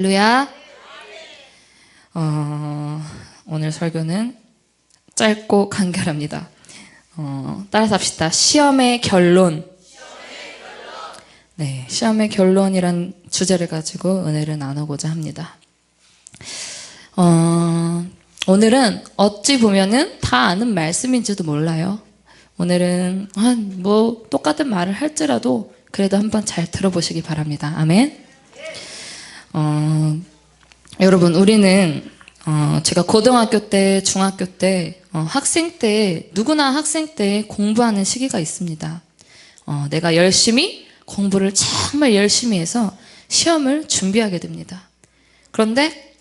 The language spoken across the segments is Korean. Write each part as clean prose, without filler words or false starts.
할렐루야. 오늘 설교는 짧고 간결합니다. 따라서 합시다. 시험의 결론. 네, 시험의 결론이란 주제를 가지고 은혜를 나누고자 합니다. 오늘은 어찌 보면은 다 아는 말씀인지도 몰라요. 오늘은 뭐 똑같은 말을 할지라도 그래도 한번 잘 들어보시기 바랍니다. 아멘. 여러분, 우리는 제가 고등학교 때, 중학교 때, 학생 때, 누구나 학생 때 공부하는 시기가 있습니다. 내가 열심히 공부를 정말 열심히 해서 시험을 준비하게 됩니다. 그런데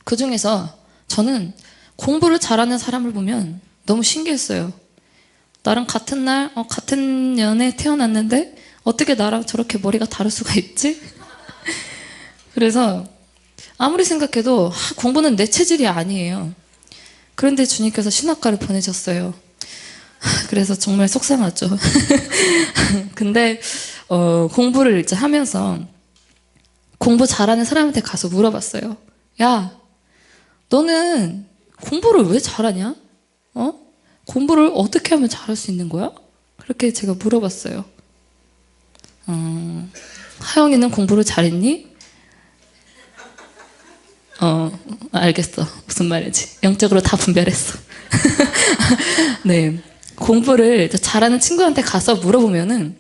그 중에서 저는 공부를 잘하는 사람을 보면 너무 신기했어요. 나랑 같은 날, 같은 년에 태어났는데 어떻게 나랑 저렇게 머리가 다를 수가 있지? 그래서 아무리 생각해도 공부는 내 체질이 아니에요. 그런데 주님께서 신학과를 보내셨어요. 그래서 정말 속상하죠. 근데 공부를 이제 하면서 공부 잘하는 사람한테 가서 물어봤어요. 야, 너는 공부를 왜 잘하냐? 공부를 어떻게 하면 잘할 수 있는 거야? 그렇게 제가 물어봤어요. 하영이는 공부를 잘했니? 알겠어. 무슨 말인지. 영적으로 다 분별했어. 네. 공부를 잘하는 친구한테 가서 물어보면은,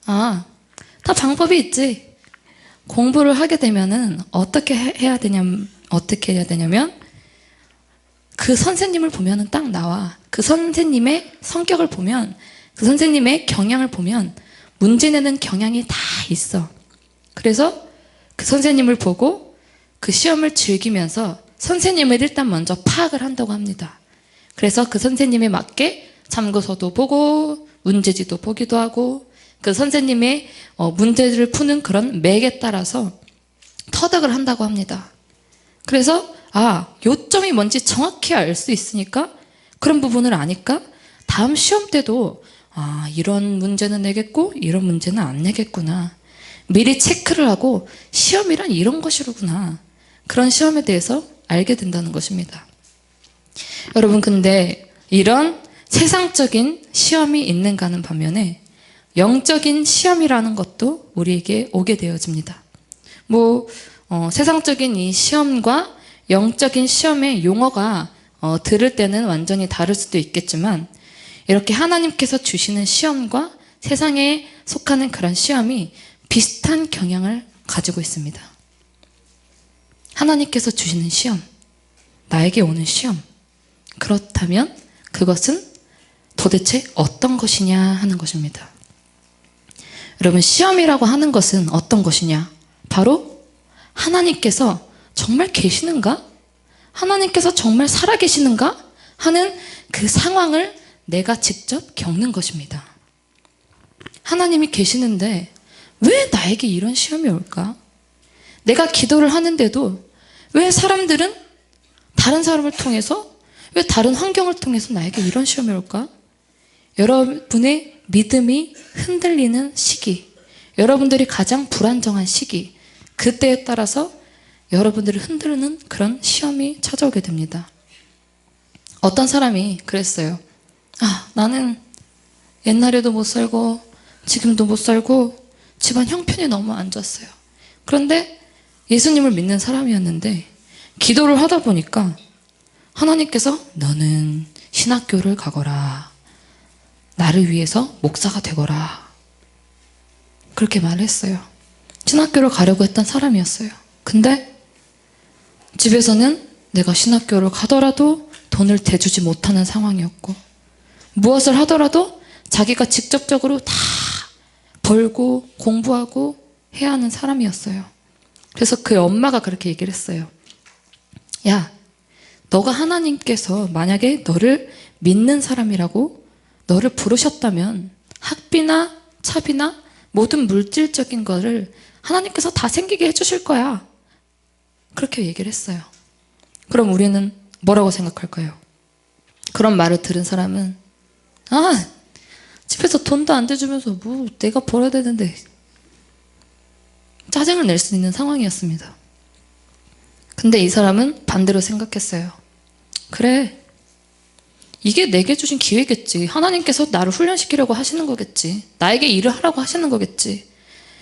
다 방법이 있지. 공부를 하게 되면은 어떻게 해야 되냐면, 그 선생님을 보면은 딱 나와. 그 선생님의 성격을 보면, 그 선생님의 경향을 보면, 문제 내는 경향이 다 있어. 그래서 그 선생님을 보고, 그 시험을 즐기면서 선생님을 일단 먼저 파악을 한다고 합니다. 그래서 그 선생님에 맞게 참고서도 보고 문제지도 보기도 하고 그 선생님의 문제를 푸는 그런 맥에 따라서 터득을 한다고 합니다. 그래서 요점이 뭔지 정확히 알 수 있으니까 그런 부분을 아니까 다음 시험 때도 이런 문제는 내겠고 이런 문제는 안 내겠구나. 미리 체크를 하고 시험이란 이런 것이로구나. 그런 시험에 대해서 알게 된다는 것입니다. 여러분, 근데 이런 세상적인 시험이 있는가 하는 반면에 영적인 시험이라는 것도 우리에게 오게 되어집니다. 세상적인 이 시험과 영적인 시험의 용어가 들을 때는 완전히 다를 수도 있겠지만 이렇게 하나님께서 주시는 시험과 세상에 속하는 그런 시험이 비슷한 경향을 가지고 있습니다. 하나님께서 주시는 시험, 나에게 오는 시험. 그렇다면 그것은 도대체 어떤 것이냐 하는 것입니다. 여러분, 시험이라고 하는 것은 어떤 것이냐? 바로 하나님께서 정말 계시는가? 하나님께서 정말 살아계시는가? 하는 그 상황을 내가 직접 겪는 것입니다. 하나님이 계시는데 왜 나에게 이런 시험이 올까? 내가 기도를 하는데도 왜 사람들은 다른 사람을 통해서, 왜 다른 환경을 통해서 나에게 이런 시험이 올까? 여러분의 믿음이 흔들리는 시기, 여러분들이 가장 불안정한 시기, 그때에 따라서 여러분들을 흔드는 그런 시험이 찾아오게 됩니다. 어떤 사람이 그랬어요. 나는 옛날에도 못 살고 지금도 못 살고 집안 형편이 너무 안 좋았어요. 그런데 예수님을 믿는 사람이었는데 기도를 하다 보니까 하나님께서 너는 신학교를 가거라. 나를 위해서 목사가 되거라. 그렇게 말을 했어요. 신학교를 가려고 했던 사람이었어요. 근데 집에서는 내가 신학교를 가더라도 돈을 대주지 못하는 상황이었고 무엇을 하더라도 자기가 직접적으로 다 벌고 공부하고 해야 하는 사람이었어요. 그래서 그의 엄마가 그렇게 얘기를 했어요. 야, 너가 하나님께서 만약에 너를 믿는 사람이라고 너를 부르셨다면 학비나 차비나 모든 물질적인 거를 하나님께서 다 생기게 해주실 거야. 그렇게 얘기를 했어요. 그럼 우리는 뭐라고 생각할까요? 그런 말을 들은 사람은 집에서 돈도 안 대주면서 내가 벌어야 되는데 짜증을 낼 수 있는 상황이었습니다. 근데 이 사람은 반대로 생각했어요. 그래, 이게 내게 주신 기회겠지. 하나님께서 나를 훈련시키려고 하시는 거겠지. 나에게 일을 하라고 하시는 거겠지.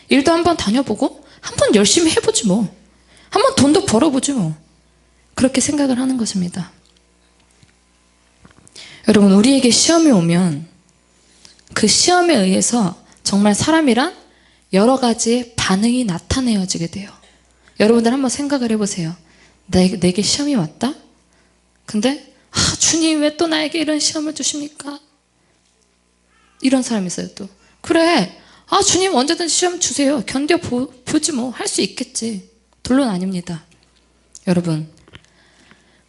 일도 한번 다녀보고 한번 열심히 해보지 뭐. 한번 돈도 벌어보지 뭐. 그렇게 생각을 하는 것입니다. 여러분, 우리에게 시험이 오면 그 시험에 의해서 정말 사람이란 여러 가지의 반응이 나타내어지게 돼요. 여러분들 한번 생각을 해보세요. 내게 시험이 왔다? 근데 주님 왜 또 나에게 이런 시험을 주십니까? 이런 사람이 있어요. 또 그래, 주님 언제든 시험 주세요. 견뎌보지 뭐. 할 수 있겠지. 물론 아닙니다. 여러분,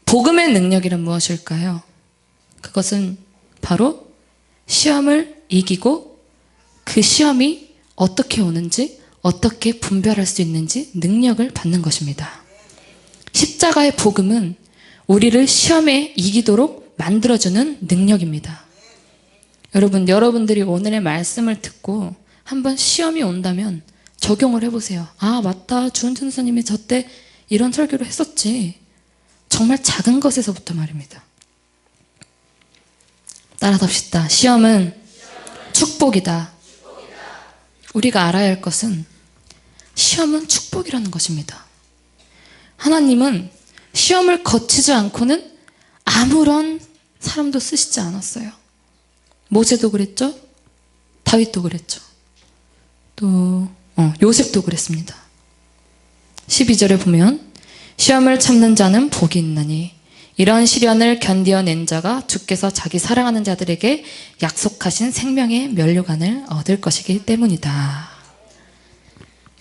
복음의 능력이란 무엇일까요? 그것은 바로 시험을 이기고 그 시험이 어떻게 오는지, 어떻게 분별할 수 있는지 능력을 받는 것입니다. 십자가의 복음은 우리를 시험에 이기도록 만들어주는 능력입니다. 여러분, 여러분들이 오늘의 말씀을 듣고 한번 시험이 온다면 적용을 해보세요. 맞다. 주은천 선생님이 저 때 이런 설교를 했었지. 정말 작은 것에서부터 말입니다. 따라합시다. 시험은 축복이다. 우리가 알아야 할 것은 시험은 축복이라는 것입니다. 하나님은 시험을 거치지 않고는 아무런 사람도 쓰시지 않았어요. 모세도 그랬죠. 다윗도 그랬죠. 또 요셉도 그랬습니다. 12절에 보면 시험을 참는 자는 복이 있나니 이런 시련을 견디어낸 자가 주께서 자기 사랑하는 자들에게 약속하신 생명의 면류관을 얻을 것이기 때문이다.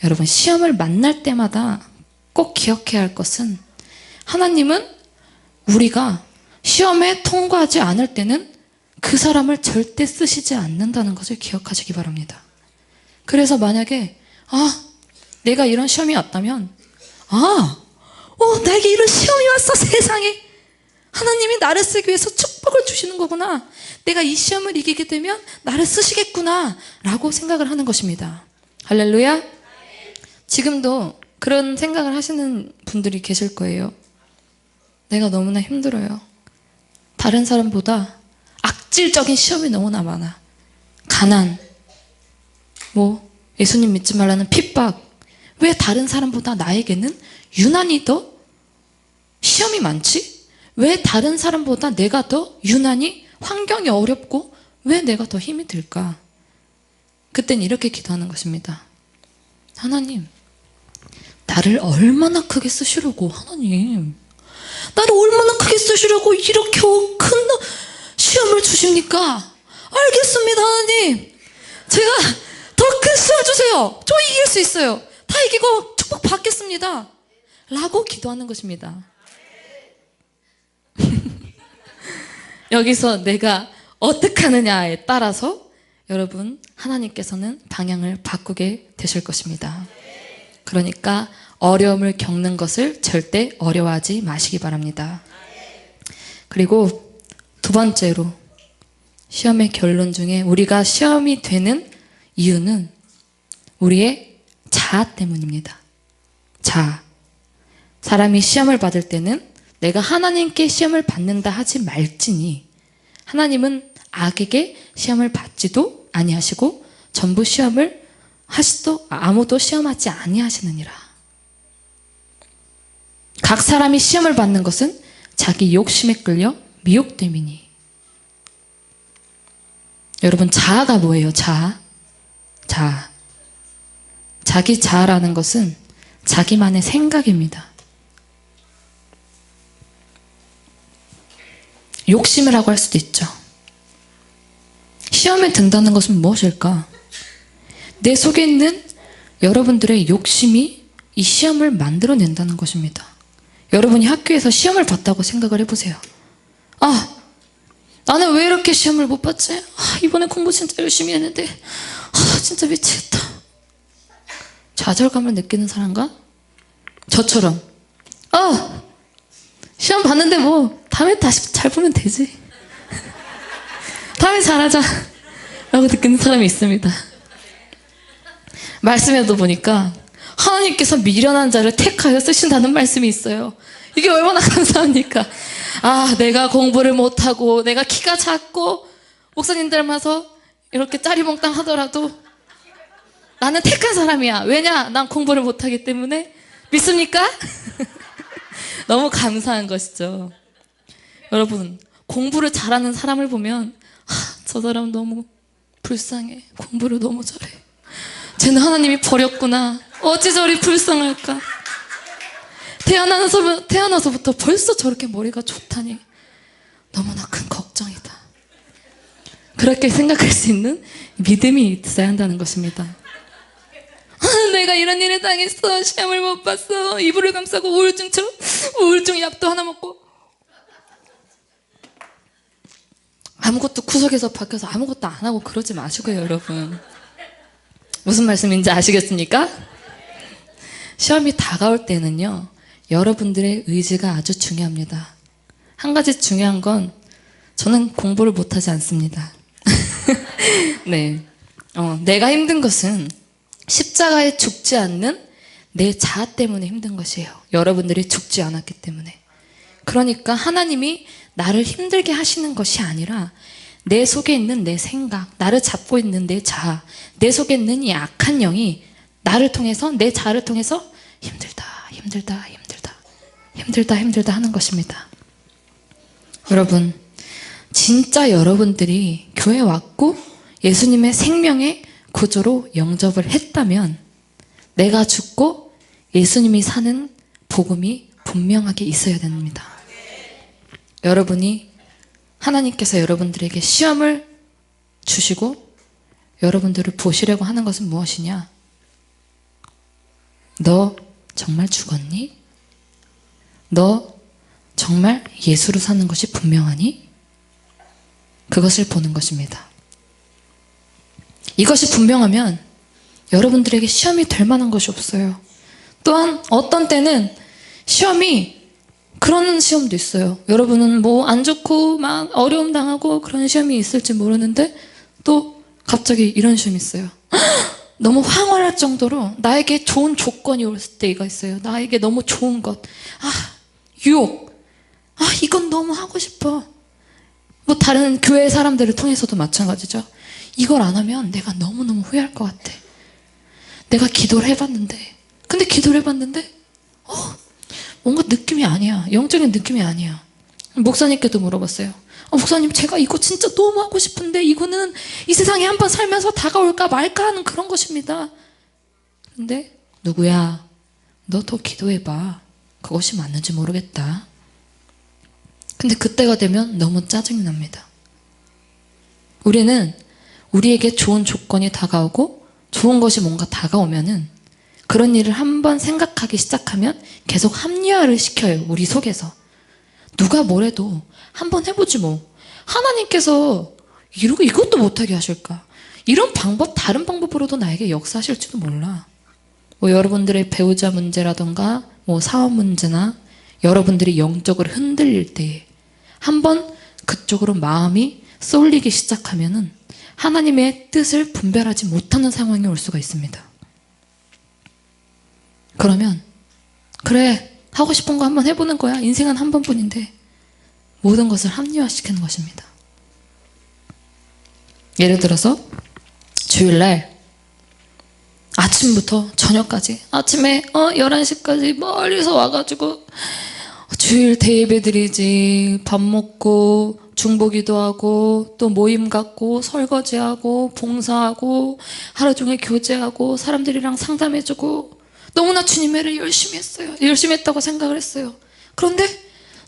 여러분, 시험을 만날 때마다 꼭 기억해야 할 것은 하나님은 우리가 시험에 통과하지 않을 때는 그 사람을 절대 쓰시지 않는다는 것을 기억하시기 바랍니다. 그래서 만약에 내가 이런 시험이 왔다면 나에게 이런 시험이 왔어. 세상에 하나님이 나를 쓰기 위해서 축복을 주시는 거구나. 내가 이 시험을 이기게 되면 나를 쓰시겠구나 라고 생각을 하는 것입니다. 할렐루야. 지금도 그런 생각을 하시는 분들이 계실 거예요. 내가 너무나 힘들어요. 다른 사람보다 악질적인 시험이 너무나 많아. 가난, 예수님 믿지 말라는 핍박. 왜 다른 사람보다 나에게는 유난히 더 시험이 많지? 왜 다른 사람보다 내가 더 유난히 환경이 어렵고 왜 내가 더 힘이 들까? 그땐 이렇게 기도하는 것입니다. 하나님, 나를 얼마나 크게 쓰시려고, 하나님, 나를 얼마나 크게 쓰시려고 이렇게 큰 시험을 주십니까? 알겠습니다, 하나님. 제가 더 큰 시험 주세요. 저 이길 수 있어요. 다 이기고 축복 받겠습니다. 라고 기도하는 것입니다. 여기서 내가 어떻게 하느냐에 따라서 여러분, 하나님께서는 방향을 바꾸게 되실 것입니다. 그러니까 어려움을 겪는 것을 절대 어려워하지 마시기 바랍니다. 그리고 두 번째로, 시험의 결론 중에 우리가 시험이 되는 이유는 우리의 자아 때문입니다. 자아. 사람이 시험을 받을 때는 내가 하나님께 시험을 받는다 하지 말지니 하나님은 악에게 시험을 받지도 아니하시고 전부 시험을 하시도 아무도 시험하지 아니하시느니라. 각 사람이 시험을 받는 것은 자기 욕심에 끌려 미혹됨이니. 여러분, 자아가 뭐예요? 자아. 자기 자아라는 것은 자기만의 생각입니다. 욕심이라고 할 수도 있죠. 시험에 든다는 것은 무엇일까? 내 속에 있는 여러분들의 욕심이 이 시험을 만들어낸다는 것입니다. 여러분이 학교에서 시험을 봤다고 생각을 해보세요. 나는 왜 이렇게 시험을 못 봤지? 이번에 공부 진짜 열심히 했는데 진짜 미치겠다. 좌절감을 느끼는 사람과 저처럼 시험 봤는데 다음에 다시 잘 보면 되지. 다음에 잘하자 라고 느끼는 사람이 있습니다. 말씀에도 보니까 하나님께서 미련한 자를 택하여 쓰신다는 말씀이 있어요. 이게 얼마나 감사합니까? 아, 내가 공부를 못하고 내가 키가 작고 목사님 닮아서 이렇게 짜리몽땅 하더라도 나는 택한 사람이야. 왜냐? 난 공부를 못하기 때문에. 믿습니까? 너무 감사한 것이죠. 여러분, 공부를 잘하는 사람을 보면 저 사람 너무 불쌍해. 공부를 너무 잘해. 쟤는 하나님이 버렸구나. 어찌 저리 불쌍할까. 태어나서부터 벌써 저렇게 머리가 좋다니 너무나 큰 걱정이다. 그렇게 생각할 수 있는 믿음이 있어야 한다는 것입니다. 내가 이런 일을 당했어. 시험을 못 봤어. 이불을 감싸고 우울증 약도 하나 먹고 아무것도 구석에서 밖에서 아무것도 안 하고 그러지 마시고요, 여러분. 무슨 말씀인지 아시겠습니까? 시험이 다가올 때는요, 여러분들의 의지가 아주 중요합니다. 한 가지 중요한 건 저는 공부를 못하지 않습니다. 네, 내가 힘든 것은 십자가에 죽지 않는 내 자아 때문에 힘든 것이에요. 여러분들이 죽지 않았기 때문에. 그러니까 하나님이 나를 힘들게 하시는 것이 아니라 내 속에 있는 내 생각, 나를 잡고 있는 내 자아, 내 속에 있는 이 악한 영이 나를 통해서, 내 자아를 통해서 힘들다 하는 것입니다. 여러분, 진짜 여러분들이 교회 왔고 예수님의 생명의 구조로 영접을 했다면 내가 죽고 예수님이 사는 복음이 분명하게 있어야 됩니다. 여러분이 하나님께서 여러분들에게 시험을 주시고 여러분들을 보시려고 하는 것은 무엇이냐? 너 정말 죽었니? 너 정말 예수로 사는 것이 분명하니? 그것을 보는 것입니다. 이것이 분명하면 여러분들에게 시험이 될 만한 것이 없어요. 또한 어떤 때는 시험이 그런 시험도 있어요. 여러분은 뭐 안 좋고 막 어려움 당하고 그런 시험이 있을지 모르는데 또 갑자기 이런 시험이 있어요. 너무 황홀할 정도로 나에게 좋은 조건이 올 때가 있어요. 나에게 너무 좋은 것. 유혹. 이건 너무 하고 싶어. 뭐 다른 교회 사람들을 통해서도 마찬가지죠. 이걸 안 하면 내가 너무너무 후회할 것 같아. 내가 기도를 해봤는데 뭔가 느낌이 아니야. 영적인 느낌이 아니야. 목사님께도 물어봤어요. 목사님, 제가 이거 진짜 너무 하고 싶은데 이거는 이 세상에 한번 살면서 다가올까 말까 하는 그런 것입니다. 근데 누구야? 너 더 기도해봐. 그것이 맞는지 모르겠다. 근데 그때가 되면 너무 짜증이 납니다. 우리는 우리에게 좋은 조건이 다가오고 좋은 것이 뭔가 다가오면은 그런 일을 한번 생각하기 시작하면 계속 합리화를 시켜요. 우리 속에서. 누가 뭐래도 한번 해보지 뭐. 하나님께서 이것도 못하게 하실까? 이런 방법, 다른 방법으로도 나에게 역사하실지도 몰라. 뭐 여러분들의 배우자 문제라던가 뭐 사업 문제나 여러분들이 영적으로 흔들릴 때에 한번 그쪽으로 마음이 쏠리기 시작하면은 하나님의 뜻을 분별하지 못하는 상황이 올 수가 있습니다. 그러면 그래, 하고 싶은 거 한번 해보는 거야. 인생은 한 번뿐인데 모든 것을 합리화시키는 것입니다. 예를 들어서 주일날 아침부터 저녁까지, 아침에 11시까지 멀리서 와가지고 주일 대예배 드리지, 밥 먹고 중보기도 하고 또 모임 갖고 설거지하고 봉사하고 하루 종일 교제하고 사람들이랑 상담해주고 너무나 주님의 일을 열심히 했어요. 열심히 했다고 생각을 했어요. 그런데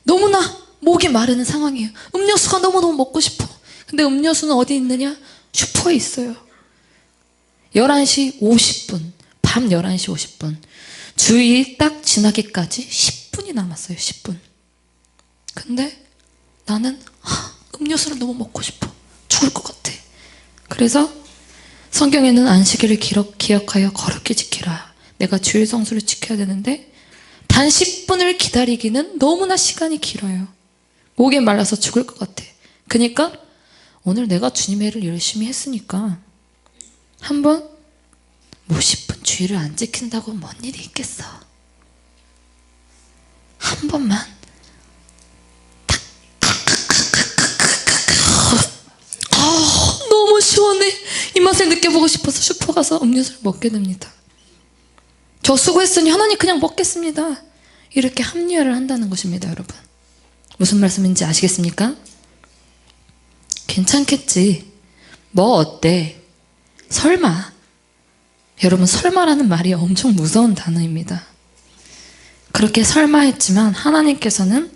너무나 목이 마르는 상황이에요. 음료수가 너무너무 먹고 싶어. 근데 음료수는 어디 있느냐? 슈퍼에 있어요. 11시 50분, 밤 11시 50분. 주일 딱 지나기까지 10분이 남았어요. 10분. 근데 나는 음료수를 너무 먹고 싶어. 죽을 것 같아. 그래서 성경에는 안식일을 기억하여 거룩히 지키라. 내가 주일 성수를 지켜야 되는데 단 10분을 기다리기는 너무나 시간이 길어요. 목에 말라서 죽을 것 같아. 그러니까 오늘 내가 주님의 일을 열심히 했으니까 한번 뭐 10분 주의를 안 지킨다고 뭔 일이 있겠어. 한 번만 너무 시원해. 이 맛을 느껴보고 싶어서 슈퍼 가서 음료수를 먹게 됩니다. 저 수고했으니 하나님 그냥 먹겠습니다. 이렇게 합리화를 한다는 것입니다. 여러분, 무슨 말씀인지 아시겠습니까? 괜찮겠지, 뭐 어때, 설마. 여러분, 설마라는 말이 엄청 무서운 단어입니다. 그렇게 설마했지만 하나님께서는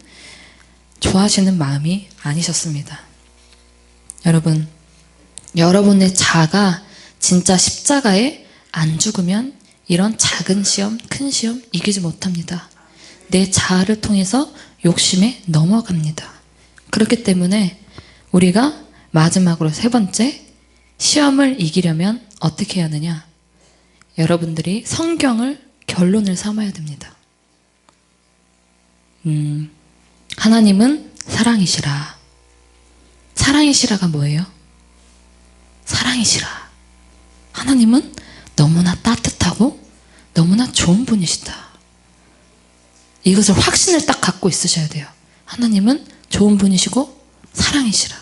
좋아하시는 마음이 아니셨습니다. 여러분, 여러분의 자아가 진짜 십자가에 안 죽으면 이런 작은 시험, 큰 시험 이기지 못합니다. 내 자아를 통해서 욕심에 넘어갑니다. 그렇기 때문에 우리가 마지막으로 세 번째, 시험을 이기려면 어떻게 해야 하느냐? 여러분들이 성경을 결론을 삼아야 됩니다. 하나님은 사랑이시라. 사랑이시라가 뭐예요? 사랑이시라. 하나님은 너무나 따뜻하고 너무나 좋은 분이시다. 이것을 확신을 딱 갖고 있으셔야 돼요. 하나님은 좋은 분이시고 사랑이시라.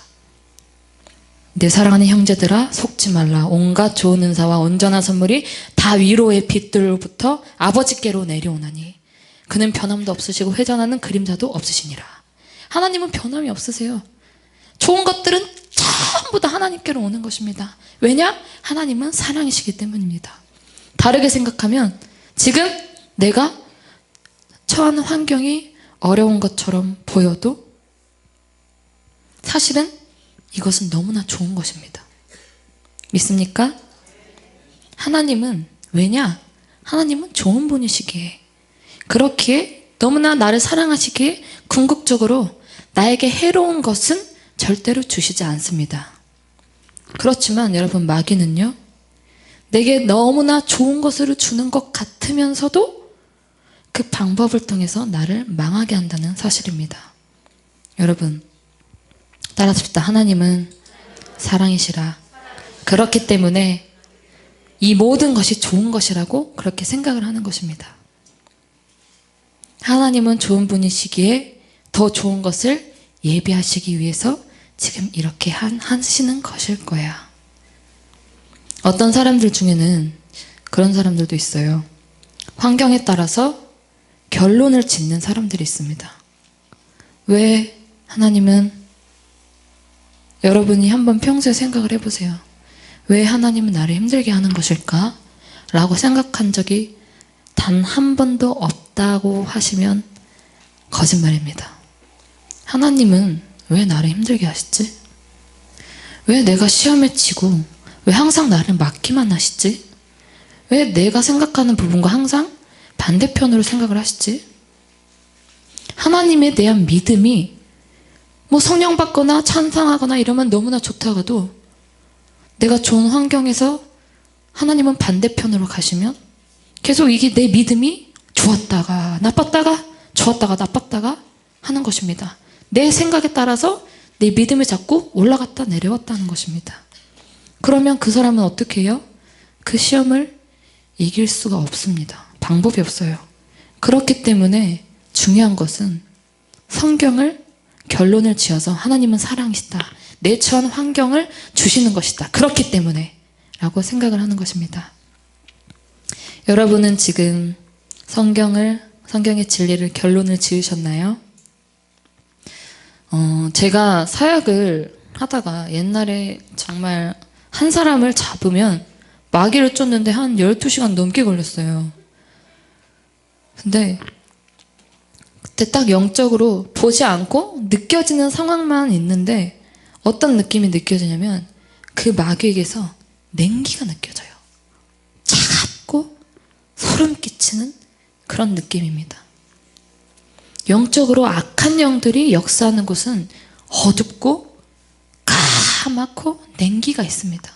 내 사랑하는 형제들아, 속지 말라. 온갖 좋은 은사와 온전한 선물이 다 위로의 빛들로부터 아버지께로 내려오나니 그는 변함도 없으시고 회전하는 그림자도 없으시니라. 하나님은 변함이 없으세요. 좋은 것들은 전부 다 하나님께로 오는 것입니다. 왜냐? 하나님은 사랑이시기 때문입니다. 다르게 생각하면 지금 내가 처한 환경이 어려운 것처럼 보여도 사실은 이것은 너무나 좋은 것입니다. 믿습니까? 하나님은, 왜냐? 하나님은 좋은 분이시기에, 그렇기에 너무나 나를 사랑하시기에 궁극적으로 나에게 해로운 것은 절대로 주시지 않습니다. 그렇지만 여러분, 마귀는요, 내게 너무나 좋은 것을 주는 것 같으면서도 그 방법을 통해서 나를 망하게 한다는 사실입니다. 여러분, 따라합시다. 하나님은 사랑이시라. 그렇기 때문에 이 모든 것이 좋은 것이라고 그렇게 생각을 하는 것입니다. 하나님은 좋은 분이시기에 더 좋은 것을 예비하시기 위해서 지금 이렇게 하시는 것일 거야. 어떤 사람들 중에는 그런 사람들도 있어요. 환경에 따라서 결론을 짓는 사람들이 있습니다. 왜 하나님은, 여러분이 한번 평소에 생각을 해보세요. 왜 하나님은 나를 힘들게 하는 것일까? 라고 생각한 적이 단 한 번도 없다고 하시면 거짓말입니다. 하나님은 왜 나를 힘들게 하시지? 왜 내가 시험에 지고 왜 항상 나를 맞기만 하시지? 왜 내가 생각하는 부분과 항상 반대편으로 생각을 하시지? 하나님에 대한 믿음이 뭐 성령 받거나 찬상하거나 이러면 너무나 좋다가도 내가 좋은 환경에서 하나님은 반대편으로 가시면 계속 이게 내 믿음이 좋았다가 나빴다가 좋았다가 나빴다가 하는 것입니다. 내 생각에 따라서 내 믿음이 자꾸 올라갔다 내려왔다는 것입니다. 그러면 그 사람은 어떻게 해요? 그 시험을 이길 수가 없습니다. 방법이 없어요. 그렇기 때문에 중요한 것은 성경을 결론을 지어서 하나님은 사랑이시다, 내 처한 환경을 주시는 것이다, 그렇기 때문에 라고 생각을 하는 것입니다. 여러분은 지금 성경의 진리를 결론을 지으셨나요? 제가 사역을 하다가 옛날에 정말 한 사람을 잡으면 마귀를 쫓는데 한 12시간 넘게 걸렸어요. 근데 그때 딱 영적으로 보지 않고 느껴지는 상황만 있는데 어떤 느낌이 느껴지냐면 그 마귀에게서 냉기가 느껴져요. 차갑고 소름 끼치는 그런 느낌입니다. 영적으로 악한 영들이 역사하는 곳은 어둡고 까맣고 냉기가 있습니다.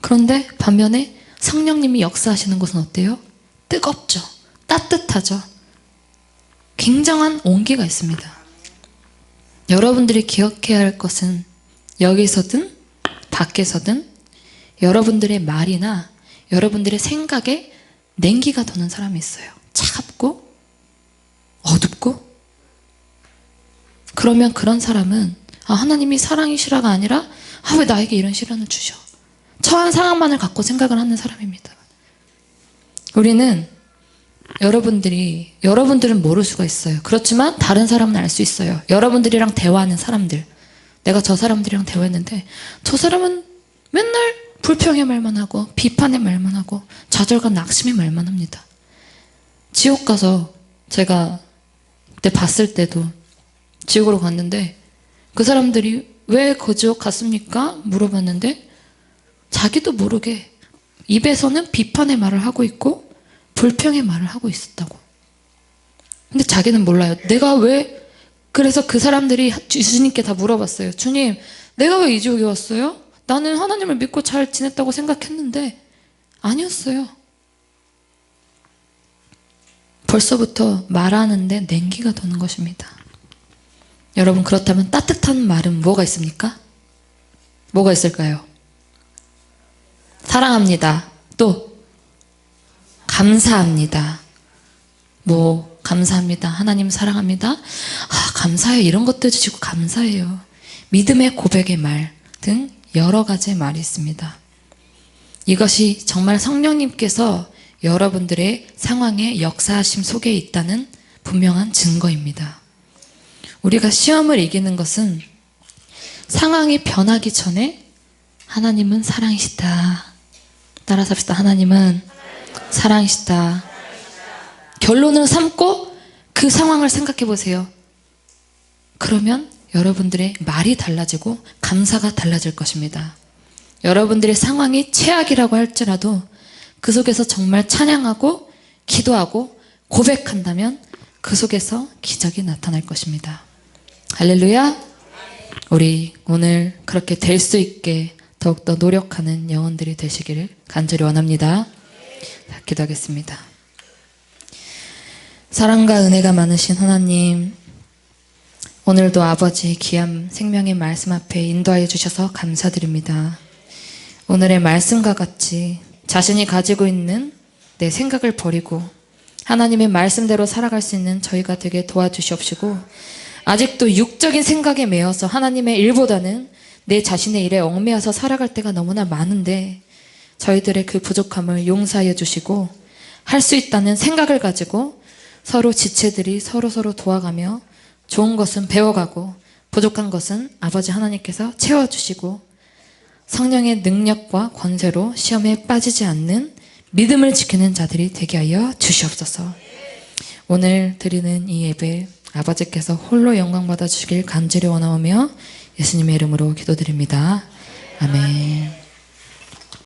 그런데 반면에 성령님이 역사하시는 곳은 어때요? 뜨겁죠. 따뜻하죠. 굉장한 온기가 있습니다. 여러분들이 기억해야 할 것은 여기서든 밖에서든 여러분들의 말이나 여러분들의 생각에 냉기가 도는 사람이 있어요. 차갑고 어둡고. 그러면 그런 사람은 하나님이 사랑이시라가 아니라 왜 나에게 이런 시련을 주셔. 처한 상황만을 갖고 생각을 하는 사람입니다. 우리는 여러분들은 모를 수가 있어요. 그렇지만 다른 사람은 알 수 있어요. 여러분들이랑 대화하는 사람들. 내가 저 사람들이랑 대화했는데 저 사람은 맨날 불평의 말만 하고 비판의 말만 하고 좌절과 낙심의 말만 합니다. 지옥 가서 제가 그때 봤을 때도 지옥으로 갔는데 그 사람들이 왜 그 지옥 갔습니까? 물어봤는데 자기도 모르게 입에서는 비판의 말을 하고 있고 불평의 말을 하고 있었다고. 근데 자기는 몰라요. 내가 왜. 그래서 그 사람들이 주님께 다 물어봤어요. 주님, 내가 왜 이 지옥에 왔어요? 나는 하나님을 믿고 잘 지냈다고 생각했는데 아니었어요. 벌써부터 말하는데 냉기가 도는 것입니다. 여러분, 그렇다면 따뜻한 말은 뭐가 있습니까? 뭐가 있을까요? 사랑합니다. 또 감사합니다. 감사합니다. 하나님 사랑합니다. 감사해요. 이런 것도 주시고 감사해요. 믿음의 고백의 말 등 여러 가지의 말이 있습니다. 이것이 정말 성령님께서 여러분들의 상황의 역사하심 속에 있다는 분명한 증거입니다. 우리가 시험을 이기는 것은 상황이 변하기 전에 하나님은 사랑이시다. 따라서 합시다. 하나님은 사랑이시다. 결론을 삼고 그 상황을 생각해 보세요. 그러면 여러분들의 말이 달라지고 감사가 달라질 것입니다. 여러분들의 상황이 최악이라고 할지라도 그 속에서 정말 찬양하고 기도하고 고백한다면 그 속에서 기적이 나타날 것입니다. 할렐루야. 우리 오늘 그렇게 될 수 있게 더욱더 노력하는 영혼들이 되시기를 간절히 원합니다. 자, 기도하겠습니다. 사랑과 은혜가 많으신 하나님, 오늘도 아버지 귀한 생명의 말씀 앞에 인도하여 주셔서 감사드립니다. 오늘의 말씀과 같이 자신이 가지고 있는 내 생각을 버리고 하나님의 말씀대로 살아갈 수 있는 저희가 되게 도와주시옵시고, 아직도 육적인 생각에 매여서 하나님의 일보다는 내 자신의 일에 얽매여서 살아갈 때가 너무나 많은데 저희들의 그 부족함을 용서하여 주시고 할 수 있다는 생각을 가지고 서로 지체들이 서로 도와가며 좋은 것은 배워가고 부족한 것은 아버지 하나님께서 채워주시고 성령의 능력과 권세로 시험에 빠지지 않는 믿음을 지키는 자들이 되게 하여 주시옵소서. 오늘 드리는 이 예배 아버지께서 홀로 영광 받아 주시길 간절히 원하오며 예수님의 이름으로 기도드립니다. 아멘.